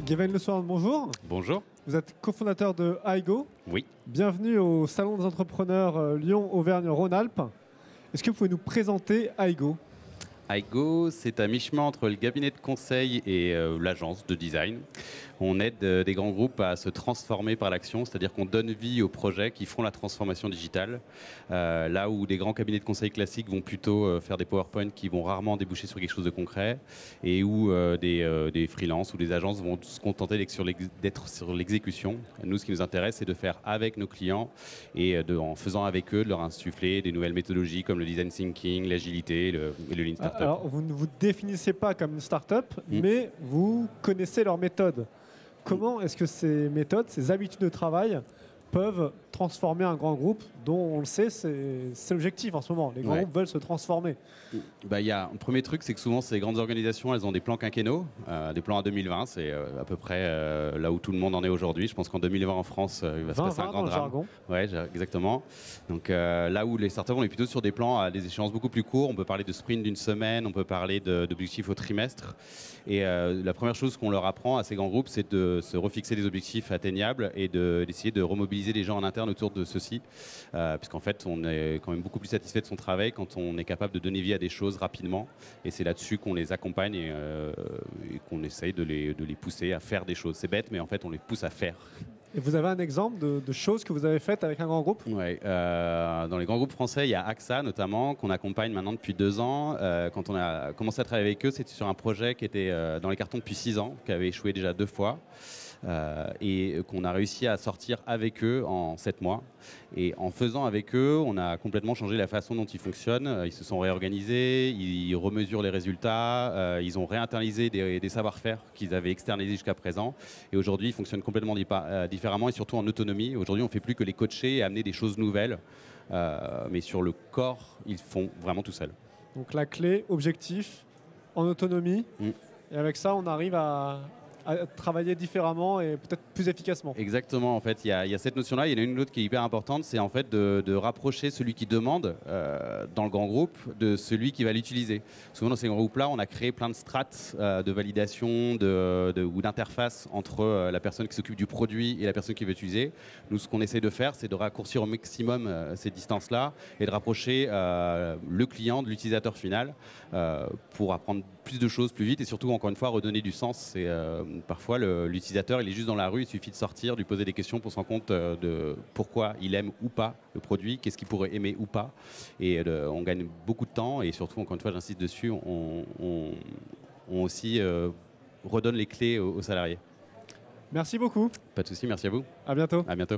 Gavin Le Soir, bonjour. Bonjour. Vous êtes cofondateur de Aigo. Oui. Bienvenue au Salon des entrepreneurs Lyon-Auvergne-Rhône-Alpes. Est-ce que vous pouvez nous présenter Aigo? Aigo, c'est à mi-chemin entre le cabinet de conseil et l'agence de design. On aide des grands groupes à se transformer par l'action, c'est-à-dire qu'on donne vie aux projets qui font la transformation digitale. Là où des grands cabinets de conseil classiques vont plutôt faire des PowerPoint qui vont rarement déboucher sur quelque chose de concret, et où des freelances ou des agences vont se contenter d'être sur l'exécution. Nous, ce qui nous intéresse, c'est de faire avec nos clients et en faisant avec eux, de leur insuffler des nouvelles méthodologies comme le design thinking, l'agilité et le lean startup. Alors, vous ne vous définissez pas comme une start-up, mais vous connaissez leurs méthodes. Comment est-ce que ces méthodes, ces habitudes de travail peuvent transformer un grand groupe dont, on le sait, c'est l'objectif en ce moment. Les grands groupes veulent se transformer. Un premier truc, c'est que souvent, ces grandes organisations, elles ont des plans quinquennaux, des plans à 2020. C'est à peu près là où tout le monde en est aujourd'hui. Je pense qu'en 2020, en France, il va se passer un grand drame. Jargon. Oui, exactement. Donc là où les startups, on est plutôt sur des plans à des échéances beaucoup plus courts. On peut parler de sprint d'une semaine, on peut parler d'objectifs au trimestre. Et la première chose qu'on leur apprend à ces grands groupes, c'est de se refixer des objectifs atteignables et d'essayer de remobiliser les gens en interne autour de ceux-ci, puisqu'en fait on est quand même beaucoup plus satisfait de son travail quand on est capable de donner vie à des choses rapidement, et c'est là-dessus qu'on les accompagne et qu'on essaye de les pousser à faire des choses. C'est bête, mais en fait on les pousse à faire. Et vous avez un exemple de choses que vous avez faites avec un grand groupe? Oui, dans les grands groupes français, il y a AXA notamment, qu'on accompagne maintenant depuis 2 ans. Quand on a commencé à travailler avec eux, c'était sur un projet qui était dans les cartons depuis 6 ans, qui avait échoué déjà 2 fois. Et qu'on a réussi à sortir avec eux en 7 mois. Et en faisant avec eux, on a complètement changé la façon dont ils fonctionnent. Ils se sont réorganisés, ils remesurent les résultats, ils ont réinternalisé des savoir-faire qu'ils avaient externalisés jusqu'à présent. Et aujourd'hui, ils fonctionnent complètement différemment et surtout en autonomie. Aujourd'hui, on ne fait plus que les coacher et amener des choses nouvelles. Mais sur le corps, ils font vraiment tout seuls. Donc la clé, objectif, en autonomie. Et avec ça, on arrive à travailler différemment et peut-être plus efficacement. Exactement, en fait, il y a cette notion-là. Il y en a une autre qui est hyper importante, c'est en fait de rapprocher celui qui demande dans le grand groupe de celui qui va l'utiliser. Souvent dans ces grands groupes-là, on a créé plein de strates de validation ou d'interface entre la personne qui s'occupe du produit et la personne qui veut utiliser. Nous, ce qu'on essaie de faire, c'est de raccourcir au maximum ces distances-là et de rapprocher le client de l'utilisateur final pour apprendre plus de choses plus vite et surtout, encore une fois, redonner du sens. Parfois, l'utilisateur, il est juste dans la rue, il suffit de sortir, de lui poser des questions pour se rendre compte de pourquoi il aime ou pas le produit, qu'est-ce qu'il pourrait aimer ou pas. Et on gagne beaucoup de temps et surtout, encore une fois, j'insiste dessus, on aussi redonne les clés aux salariés. Merci beaucoup. Pas de souci, merci à vous. À bientôt. À bientôt.